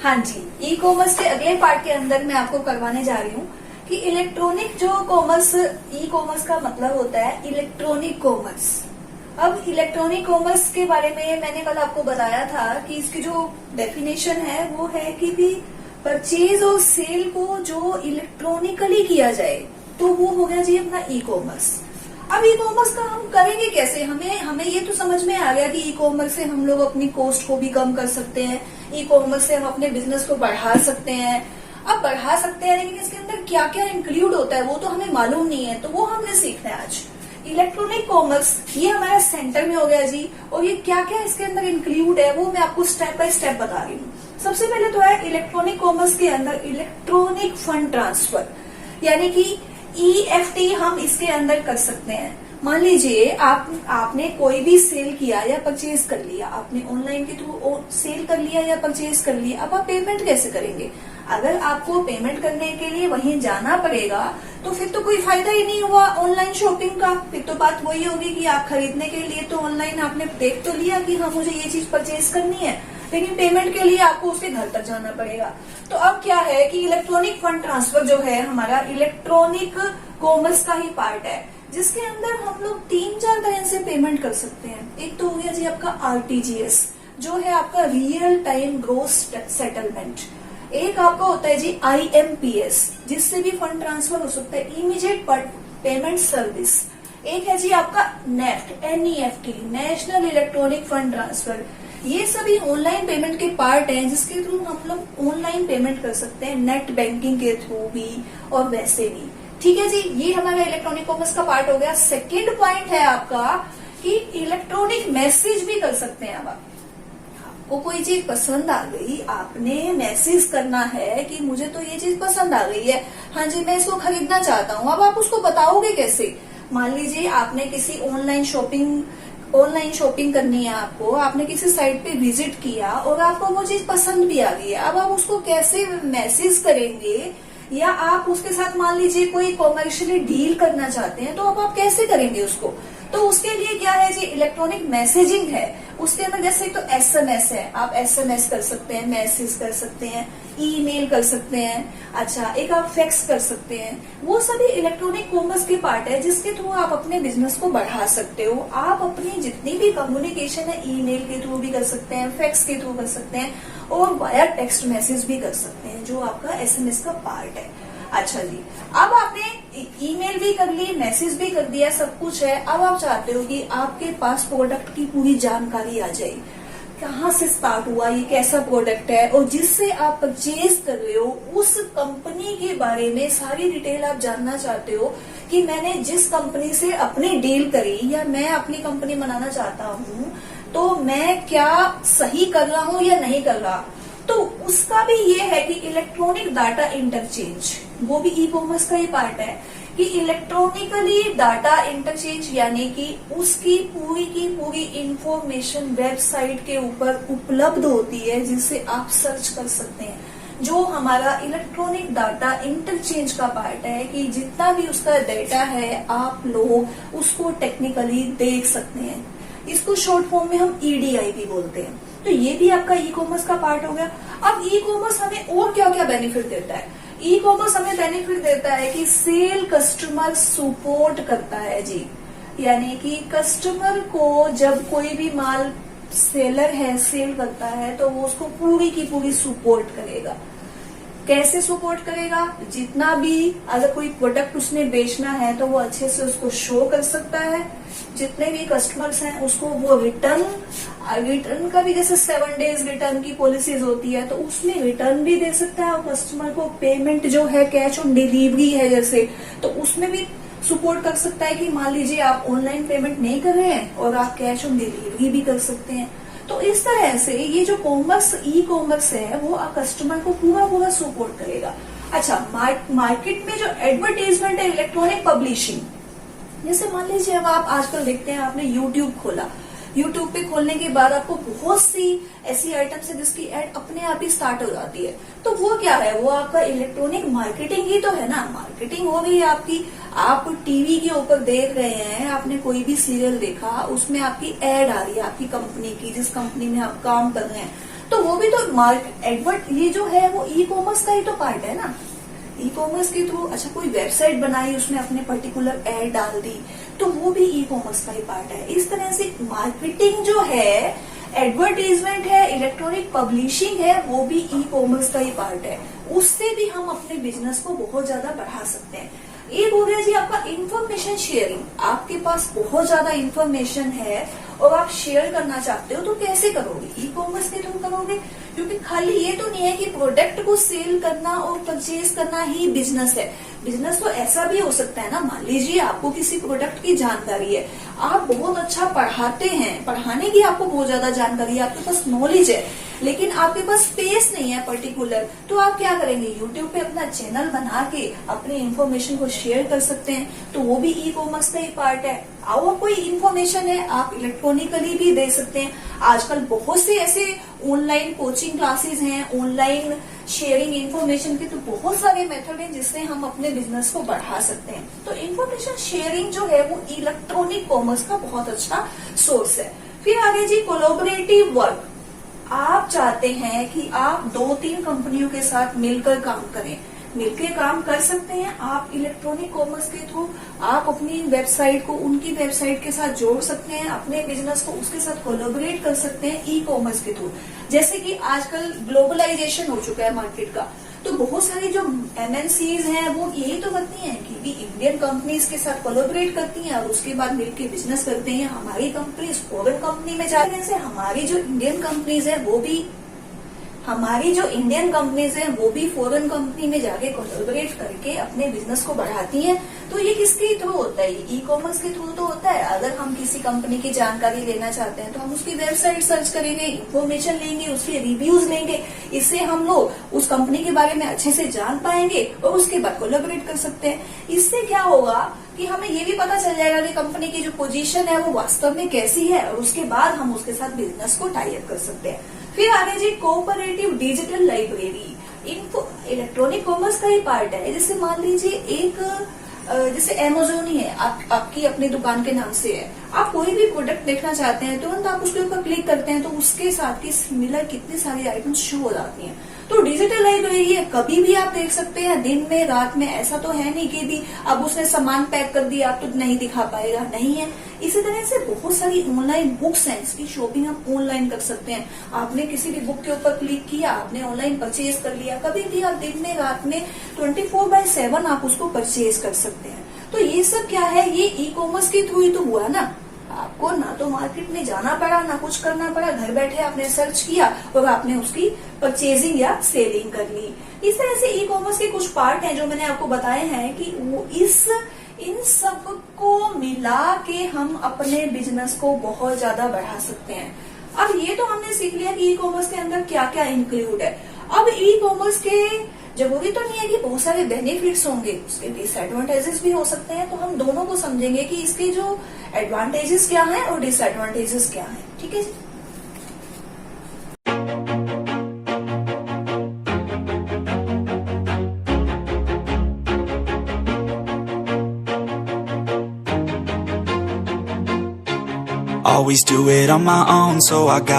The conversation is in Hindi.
हाँ जी, ई कॉमर्स के अगले पार्ट के अंदर मैं आपको करवाने जा रही हूँ कि इलेक्ट्रॉनिक जो कॉमर्स, ई कॉमर्स का मतलब होता है इलेक्ट्रॉनिक कॉमर्स। अब इलेक्ट्रॉनिक कॉमर्स के बारे में मैंने कल आपको बताया था कि इसकी जो डेफिनेशन है वो है कि भी परचेज और सेल को जो इलेक्ट्रॉनिकली किया जाए तो वो हो गया जी अपना ई कॉमर्स। अब ई कॉमर्स का हम करेंगे कैसे? हमें ये तो समझ में आ गया कि ई कॉमर्स से हम लोग अपनी कॉस्ट को भी कम कर सकते हैं, ई कॉमर्स से हम अपने बिजनेस को बढ़ा सकते हैं। अब बढ़ा सकते हैं लेकिन इसके अंदर क्या क्या इंक्लूड होता है वो तो हमें मालूम नहीं है, तो वो हमने सीखना है आज। इलेक्ट्रॉनिक कॉमर्स ये हमारा सेंटर में हो गया जी, और ये क्या क्या इसके अंदर इंक्लूड है वो मैं आपको स्टेप बाय स्टेप बता रही हूँ। सबसे पहले तो है इलेक्ट्रॉनिक कॉमर्स के अंदर इलेक्ट्रॉनिक फंड ट्रांसफर, यानी कि EFT हम इसके अंदर कर सकते हैं। मान लीजिए आपने कोई भी सेल किया या परचेज कर लिया, आपने ऑनलाइन के थ्रू सेल कर लिया या परचेज कर लिया, अब आप पेमेंट कैसे करेंगे? अगर आपको पेमेंट करने के लिए वहीं जाना पड़ेगा तो फिर तो कोई फायदा ही नहीं हुआ ऑनलाइन शॉपिंग का। फिर तो बात वही होगी कि आप खरीदने के लिए तो ऑनलाइन आपने देख तो लिया कि हाँ मुझे ये चीज परचेज करनी है, लेकिन पेमेंट के लिए आपको उसके घर तक जाना पड़ेगा। तो अब क्या है कि इलेक्ट्रॉनिक फंड ट्रांसफर जो है हमारा इलेक्ट्रॉनिक कॉमर्स का ही पार्ट है, जिसके अंदर हम लोग 3-4 तरह से पेमेंट कर सकते हैं। एक तो हो गया जी आपका RTGS, जो है आपका रियल टाइम ग्रोस सेटलमेंट। एक आपका होता है जी IMPS, जिससे भी फंड ट्रांसफर हो सकता है, इमीडिएट पेमेंट सर्विस। एक है जी आपका NEFT, national electronic fund transfer. ये सभी ऑनलाइन पेमेंट के पार्ट हैं जिसके थ्रू हम लोग ऑनलाइन पेमेंट कर सकते हैं, नेट बैंकिंग के थ्रू भी और वैसे भी। ठीक है जी, ये हमारा इलेक्ट्रॉनिक कॉमर्स का पार्ट हो गया। सेकेंड पॉइंट है आपका कि इलेक्ट्रॉनिक मैसेज भी कर सकते हैं। अब आपको कोई चीज पसंद आ गई, आपने मैसेज करना है कि मुझे तो ये चीज पसंद आ गई है, हाँ जी मैं इसको खरीदना चाहता हूँ। अब आप उसको बताओगे कैसे? मान लीजिए आपने किसी ऑनलाइन शॉपिंग करनी है, आपने किसी साइट पे विजिट किया और आपको वो चीज पसंद भी आ गई है। अब आप उसको कैसे मैसेज करेंगे, या आप उसके साथ मान लीजिए कोई कॉमर्शियली डील करना चाहते हैं तो अब आप कैसे करेंगे उसको? तो उसके लिए क्या है जी इलेक्ट्रॉनिक मैसेजिंग है। उसके अंदर जैसे तो SMS है, आप SMS कर सकते हैं, मैसेज कर सकते हैं, ईमेल कर सकते हैं, अच्छा एक आप फैक्स कर सकते हैं। वो सभी इलेक्ट्रॉनिक कॉमर्स के पार्ट है जिसके थ्रू आप अपने बिजनेस को बढ़ा सकते हो। आप अपनी जितनी भी कम्युनिकेशन है ईमेल के थ्रू भी कर सकते हैं, फैक्स के थ्रू कर सकते हैं, और वाया टेक्स्ट मैसेज भी कर सकते हैं, जो आपका SMS का पार्ट है। अच्छा जी, अब आपने ईमेल भी कर ली, मैसेज भी कर दिया, सब कुछ है। अब आप चाहते हो कि आपके पास प्रोडक्ट की पूरी जानकारी आ जाए, कहाँ से स्टार्ट हुआ, ये कैसा प्रोडक्ट है, और जिससे आप परचेज कर रहे हो उस कंपनी के बारे में सारी डिटेल आप जानना चाहते हो कि मैंने जिस कंपनी से अपनी डील करी या मैं अपनी कंपनी बनाना चाहता हूँ तो मैं क्या सही कर रहा हूँ या नहीं कर रहा। तो उसका भी ये है कि इलेक्ट्रॉनिक डाटा इंटरचेंज, वो भी ई कॉमर्स का ही पार्ट है कि इलेक्ट्रॉनिकली डाटा इंटरचेंज, यानी कि उसकी पूरी की पूरी इंफॉर्मेशन वेबसाइट के ऊपर उपलब्ध होती है जिसे आप सर्च कर सकते हैं। जो हमारा इलेक्ट्रॉनिक डाटा इंटरचेंज का पार्ट है कि जितना भी उसका डाटा है आप लोग उसको टेक्निकली देख सकते हैं। इसको शॉर्ट फॉर्म में हम EDI भी बोलते हैं। तो ये भी आपका ई कॉमर्स का पार्ट हो गया। अब ई कॉमर्स हमें और क्या क्या बेनिफिट देता है? ई कॉमर्स हमें बेनिफिट देता है कि सेल कस्टमर सपोर्ट करता है जी, यानी कि कस्टमर को जब कोई भी माल सेलर है सेल करता है तो वो उसको पूरी की पूरी सपोर्ट करेगा। कैसे सपोर्ट करेगा? जितना भी अगर कोई प्रोडक्ट उसने बेचना है तो वो अच्छे से उसको शो कर सकता है। जितने भी कस्टमर्स हैं उसको वो रिटर्न का भी जैसे 7 डेज रिटर्न की पॉलिसीज होती है तो उसमें रिटर्न भी दे सकता है, और कस्टमर को पेमेंट जो है कैश ऑन डिलीवरी है जैसे, तो उसमें भी सपोर्ट कर सकता है कि मान लीजिए आप ऑनलाइन पेमेंट नहीं कर रहे हैं और आप कैश ऑन डिलीवरी भी कर सकते हैं। तो इस तरह से ये जो कॉमर्स ई कॉमर्स है वो कस्टमर को पूरा सपोर्ट करेगा। अच्छा, मार्केट में जो एडवर्टाइजमेंट है इलेक्ट्रॉनिक पब्लिशिंग, जैसे मान लीजिए अब आप आजकल देखते हैं आपने यूट्यूब खोला, यूट्यूब पे खोलने के बाद आपको बहुत सी ऐसी आइटम्स है जिसकी एड अपने आप ही स्टार्ट हो जाती है। तो वो क्या है? वो आपका इलेक्ट्रॉनिक मार्केटिंग ही तो है ना। मार्केटिंग हो गई आपकी। आप टीवी के ऊपर देख रहे हैं, आपने कोई भी सीरियल देखा, उसमें आपकी एड आ रही है आपकी कंपनी की, जिस कंपनी में आप काम कर रहे हैं, तो वो भी तो एडवर्ट, ये जो है वो ई कॉमर्स का ही तो पार्ट है ना। ई कॉमर्स के थ्रू अच्छा कोई वेबसाइट बनाई, उसमें अपने पर्टिकुलर एड डाल दी, तो वो भी ई कॉमर्स का ही पार्ट है। इस तरह से मार्केटिंग जो है, एडवर्टीजमेंट है, इलेक्ट्रॉनिक पब्लिशिंग है, वो भी ई कॉमर्स का ही पार्ट है। उससे भी हम अपने बिजनेस को बहुत ज्यादा बढ़ा सकते हैं। एक हो गया जी आपका इंफॉर्मेशन शेयरिंग। आपके पास बहुत ज्यादा इंफॉर्मेशन है और आप शेयर करना चाहते हो, तो कैसे करोगे? ई कॉमर्स के थ्रू करोगे, क्योंकि खाली ये तो नहीं है कि प्रोडक्ट को सेल करना और परचेज करना ही बिजनेस है। बिजनेस तो ऐसा भी हो सकता है ना, मान लीजिए आपको किसी प्रोडक्ट की जानकारी है, आप बहुत अच्छा पढ़ाते हैं, पढ़ाने की आपको बहुत ज्यादा जानकारी है, आपके पास नॉलेज है, लेकिन आपके पास स्पेस नहीं है पर्टिकुलर, तो आप क्या करेंगे? यूट्यूब पे अपना चैनल बना के अपनी इंफॉर्मेशन को शेयर कर सकते हैं, तो वो भी ई कॉमर्स का ही पार्ट है। और कोई इंफॉर्मेशन है आप इलेक्ट्रॉनिकली भी दे सकते हैं। आजकल बहुत से ऐसे ऑनलाइन कोचिंग क्लासेस हैं, ऑनलाइन शेयरिंग इंफॉर्मेशन के तो बहुत सारे मेथड हैं जिससे हम अपने बिजनेस को बढ़ा सकते हैं। तो इंफॉर्मेशन शेयरिंग जो है वो इलेक्ट्रॉनिक कॉमर्स का बहुत अच्छा सोर्स है। फिर आगे जी कोलैबोरेटिव वर्क। आप चाहते हैं कि आप 2-3 कंपनियों के साथ मिलकर काम करें, मिलकर काम कर सकते हैं आप इलेक्ट्रॉनिक कॉमर्स के थ्रू। आप अपनी वेबसाइट को उनकी वेबसाइट के साथ जोड़ सकते हैं, अपने बिजनेस को उसके साथ कोलैबोरेट कर सकते हैं ई कॉमर्स के थ्रू। जैसे कि आजकल ग्लोबलाइजेशन हो चुका है मार्केट का, तो बहुत सारी जो MNCs हैं वो यही तो करती हैं कि इंडियन कंपनीज के साथ कोलैबोरेट करती हैं और उसके बाद मिलकर बिजनेस करते हैं। हमारी कंपनीज फॉरेन कंपनी में जाने से हमारी जो इंडियन कंपनीज है वो भी फॉरेन कंपनी में जाके कोलैबोरेट करके अपने बिजनेस को बढ़ाती हैं। तो ये किसके थ्रू होता है? ई कॉमर्स के थ्रू तो होता है। अगर हम किसी कंपनी की जानकारी लेना चाहते हैं तो हम उसकी वेबसाइट सर्च करेंगे, इंफॉर्मेशन लेंगे, उसके रिव्यूज लेंगे, इससे हम लोग उस कंपनी के बारे में अच्छे से जान पाएंगे और उसके बाद कोलैबोरेट कर सकते हैं। इससे क्या होगा कि हमें ये भी पता चल जाएगा कि कंपनी की जो पोजीशन है वो वास्तव में कैसी है, और उसके बाद हम उसके साथ बिजनेस को टाई अप कर सकते हैं। फिर आगे जी cooperative digital library. Electronic commerce का ही पार्ट है। जैसे मान लीजिए जैसे Amazon ही है, आपकी अपनी दुकान के नाम से है, आप कोई भी प्रोडक्ट देखना चाहते हैं, तुरंत आप उसके ऊपर क्लिक करते हैं तो उसके साथ की सिमिलर कितनी सारी आइटम्स शो हो जाती हैं। तो डिजिटल लाइब्रेरी है, कभी भी आप देख सकते हैं, दिन में रात में। ऐसा तो है नहीं कि भी अब उसने सामान पैक कर दिया आप तो नहीं दिखा पाएगा, नहीं है। इसी तरह से बहुत सारी ऑनलाइन बुक्स हैं, इसकी शॉपिंग आप ऑनलाइन कर सकते हैं। आपने किसी भी बुक के ऊपर क्लिक किया, आपने ऑनलाइन परचेज कर लिया, कभी भी आप दिन में रात में 24/7 आप उसको परचेज कर सकते हैं। तो ये सब क्या है? ये ई कॉमर्स के थ्रू ही तो हुआ ना। आपको ना तो मार्केट में जाना पड़ा, ना कुछ करना पड़ा, घर बैठे आपने सर्च किया और आपने उसकी परचेजिंग या सेलिंग कर ली। इस तरह से ई कॉमर्स के कुछ पार्ट हैं जो मैंने आपको बताए हैं कि वो इन सब को मिला के हम अपने बिजनेस को बहुत ज्यादा बढ़ा सकते हैं। अब ये तो हमने सीख लिया कि ई कॉमर्स के अंदर क्या क्या इंक्लूड है। अब ई कॉमर्स के जरूरी तो नहीं है कि बहुत सारे बेनिफिट्स होंगे, उसके डिसएडवांटेजेस भी हो सकते हैं। तो हम दोनों को समझेंगे कि इसके जो एडवांटेजेस क्या हैं और डिसएडवांटेजेस क्या हैं। ठीक है जी। Always do it on my own, so I got